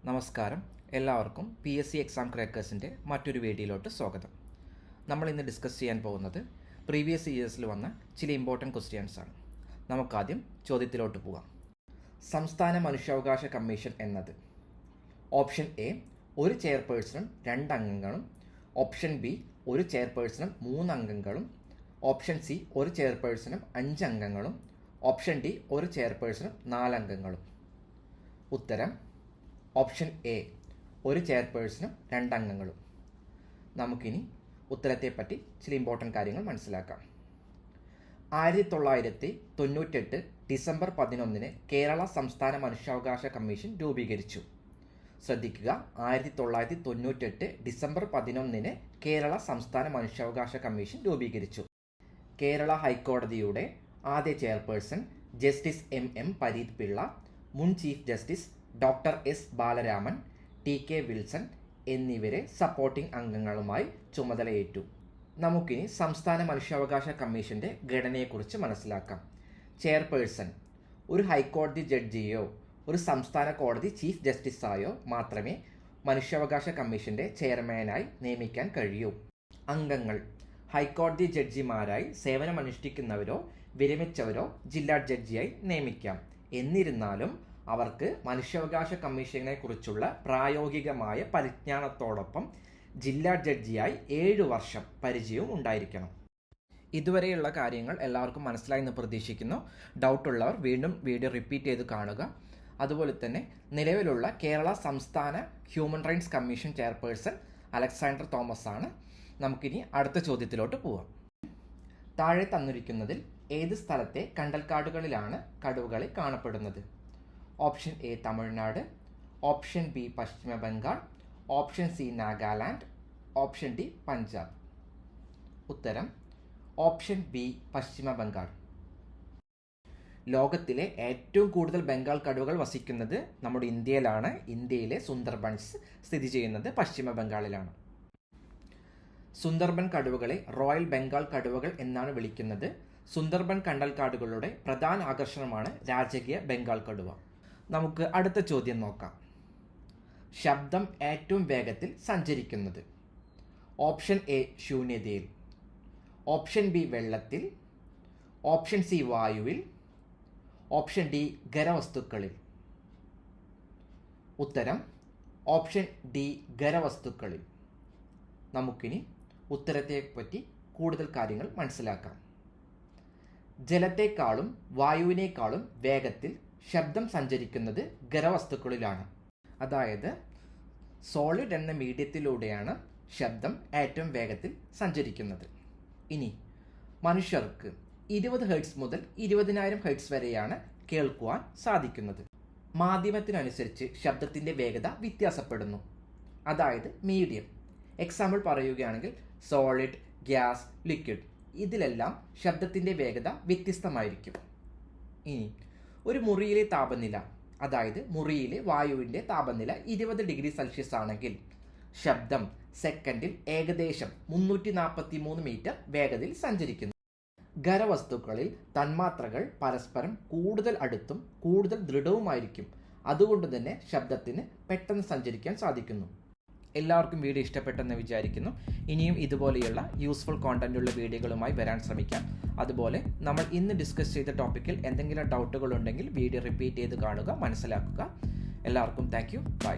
നമസ്കാരം, എല്ലാവർക്കും PSC exam ക്രാക്കേഴ്സിൻ്റെ മറ്റൊരു വീഡിയോയിലോട്ട് സ്വാഗതം. നമ്മൾ ഇന്ന് ഡിസ്കസ് ചെയ്യാൻ പോകുന്നത് പ്രീവിയസ് ഇയേഴ്സിൽ വന്ന ചില ഇമ്പോർട്ടൻറ്റ് ക്വസ്റ്റ്യൻസ് ആണ്. നമുക്കാദ്യം ചോദ്യത്തിലോട്ട് പോകാം. സംസ്ഥാന മനുഷ്യാവകാശ കമ്മീഷൻ എന്നത് ഓപ്ഷൻ എ ഒരു ചെയർപേഴ്സണും 2 അംഗങ്ങളും, ഓപ്ഷൻ ബി ഒരു ചെയർപേഴ്സണും 3 അംഗങ്ങളും, ഓപ്ഷൻ സി ഒരു ചെയർപേഴ്സണും 5 അംഗങ്ങളും, ഓപ്ഷൻ ഡി ഒരു ചെയർപേഴ്സണും 4 അംഗങ്ങളും. ഉത്തരം ഓപ്ഷൻ എ ഒരു ചെയർപേഴ്സണും 2 അംഗങ്ങളും. നമുക്കിനി ഉത്തരത്തെപ്പറ്റി ചില ഇമ്പോർട്ടൻ്റ് കാര്യങ്ങൾ മനസ്സിലാക്കാം. 1998 ഡിസംബർ 11 കേരള സംസ്ഥാന മനുഷ്യാവകാശ കമ്മീഷൻ രൂപീകരിച്ചു. ശ്രദ്ധിക്കുക, 1998 ഡിസംബർ 11 കേരള സംസ്ഥാന മനുഷ്യാവകാശ കമ്മീഷൻ രൂപീകരിച്ചു. കേരള ഹൈക്കോടതിയുടെ ആദ്യ chairperson justice M Pareeth Pillai, മുൻ chief justice doctor S Balaraman, TK Wilson എന്നിവരെ സപ്പോർട്ടിംഗ് അംഗങ്ങളുമായി ചുമതലയേറ്റു. നമുക്കിനി സംസ്ഥാന മനുഷ്യാവകാശ കമ്മീഷൻ്റെ ഘടനയെക്കുറിച്ച് മനസ്സിലാക്കാം. ചെയർപേഴ്സൺ ഒരു ഹൈക്കോടതി ജഡ്ജിയോ ഒരു സംസ്ഥാന കോടതി ചീഫ് ജസ്റ്റിസായോ മാത്രമേ മനുഷ്യാവകാശ കമ്മീഷൻ്റെ ചെയർമാനായി നിയമിക്കാൻ കഴിയൂ. അംഗങ്ങൾ ഹൈക്കോടതി ജഡ്ജിമാരായി സേവനമനുഷ്ഠിക്കുന്നവരോ വിരമിച്ചവരോ ജില്ലാ ജഡ്ജിയായി നിയമിക്കാം. എന്നിരുന്നാലും അവർക്ക് മനുഷ്യാവകാശ കമ്മീഷനെ കുറിച്ചുള്ള പ്രായോഗികമായ പരിജ്ഞാനത്തോടൊപ്പം ജില്ലാ ജഡ്ജിയായി 7 വർഷം പരിചയവും ഉണ്ടായിരിക്കണം. ഇതുവരെയുള്ള കാര്യങ്ങൾ എല്ലാവർക്കും മനസ്സിലായി എന്ന് പ്രതീക്ഷിക്കുന്നു. ഡൗട്ടുള്ളവർ വീണ്ടും വീഡിയോ റിപ്പീറ്റ് ചെയ്ത് കാണുക. അതുപോലെ തന്നെ നിലവിലുള്ള കേരള സംസ്ഥാന human rights commission chairperson Alexander Thomas ആണ്. നമുക്കിനി അടുത്ത ചോദ്യത്തിലോട്ട് പോവാം. താഴെ തന്നിരിക്കുന്നതിൽ ഏത് സ്ഥലത്തെ കണ്ടൽക്കാടുകളിലാണ് കടുവകളി കാണപ്പെടുന്നത്? Option A Tamil Nadu, option B Paschim Bengal, option C Nagaland, option D Punjab. ഉത്തരം ഓപ്ഷൻ ബി പശ്ചിമ ബംഗാൾ. ലോകത്തിലെ ഏറ്റവും കൂടുതൽ ബംഗാൾ കടുവകൾ വസിക്കുന്നത് നമ്മുടെ ഇന്ത്യയിലാണ്. ഇന്ത്യയിലെ സുന്ദർബൻസ് സ്ഥിതി ചെയ്യുന്നത് പശ്ചിമ ബംഗാളിലാണ്. സുന്ദർബൻ കടുവകളെ റോയൽ ബംഗാൾ കടുവകൾ എന്നാണ് വിളിക്കുന്നത്. സുന്ദർബൻ കണ്ടൽക്കാടുകളുടെ പ്രധാന ആകർഷണമാണ് രാജകീയ ബംഗാൾ കടുവ. നമുക്ക് അടുത്ത ചോദ്യം നോക്കാം. ശബ്ദം ഏറ്റവും വേഗത്തിൽ സഞ്ചരിക്കുന്നത്? ഓപ്ഷൻ എ ശൂന്യതയിൽ, ഓപ്ഷൻ ബി വെള്ളത്തിൽ, ഓപ്ഷൻ സി വായുവിൽ, ഓപ്ഷൻ ഡി ഖരവസ്തുക്കളിൽ. ഉത്തരം ഓപ്ഷൻ ഡി ഖരവസ്തുക്കളിൽ. നമുക്കിനി ഉത്തരത്തെപ്പറ്റി കൂടുതൽ കാര്യങ്ങൾ മനസ്സിലാക്കാം. ജലത്തെക്കാളും വായുവിനേക്കാളും വേഗത്തിൽ ശബ്ദം സഞ്ചരിക്കുന്നത് ഖരവസ്തുക്കളിലാണ്. അതായത് സോളിഡ് എന്ന മീഡിയത്തിലൂടെയാണ് ശബ്ദം ഏറ്റവും വേഗത്തിൽ സഞ്ചരിക്കുന്നത്. ഇനി മനുഷ്യർക്ക് 20 ഹെർട്സ് മുതൽ 20,000 ഹെർട്സ് വരെയാണ് കേൾക്കുവാൻ സാധിക്കുന്നത്. മാധ്യമത്തിനനുസരിച്ച് ശബ്ദത്തിൻ്റെ വേഗത വ്യത്യാസപ്പെടുന്നു. അതായത് മീഡിയം. എക്സാമ്പിൾ പറയുകയാണെങ്കിൽ സോളിഡ്, ഗ്യാസ്, ലിക്വിഡ്, ഇതിലെല്ലാം ശബ്ദത്തിൻ്റെ വേഗത വ്യത്യസ്തമായിരിക്കും. ഇനി ഒരു മുറിയിലെ താപനില, അതായത് മുറിയിലെ വായുവിൻ്റെ താപനില 20 ഡിഗ്രി സെൽഷ്യസ് ആണെങ്കിൽ ശബ്ദം സെക്കൻഡിൽ ഏകദേശം 343 മീറ്റർ വേഗതയിൽ സഞ്ചരിക്കുന്നു. ഖരവസ്തുക്കളിൽ തന്മാത്രകൾ പരസ്പരം കൂടുതൽ അടുത്തും കൂടുതൽ ദൃഢവുമായിരിക്കും. അതുകൊണ്ട് തന്നെ ശബ്ദത്തിന് പെട്ടെന്ന് സഞ്ചരിക്കാൻ സാധിക്കുന്നു. എല്ലാവർക്കും വീഡിയോ ഇഷ്ടപ്പെട്ടെന്ന് വിചാരിക്കുന്നു. ഇനിയും ഇതുപോലെയുള്ള യൂസ്ഫുൾ കോണ്ടന്റുള്ള വീഡിയോകളുമായി വരാൻ ശ്രമിക്കാം. അതുപോലെ നമ്മൾ ഇന്ന് ഡിസ്കസ് ചെയ്ത ടോപ്പിക്കിൽ എന്തെങ്കിലും ഡൗട്ടുകൾ ഉണ്ടെങ്കിൽ വീഡിയോ റിപ്പീറ്റ് ചെയ്ത് കാണുക, മനസ്സിലാക്കുക. എല്ലാവർക്കും താങ്ക് യു. ബൈ.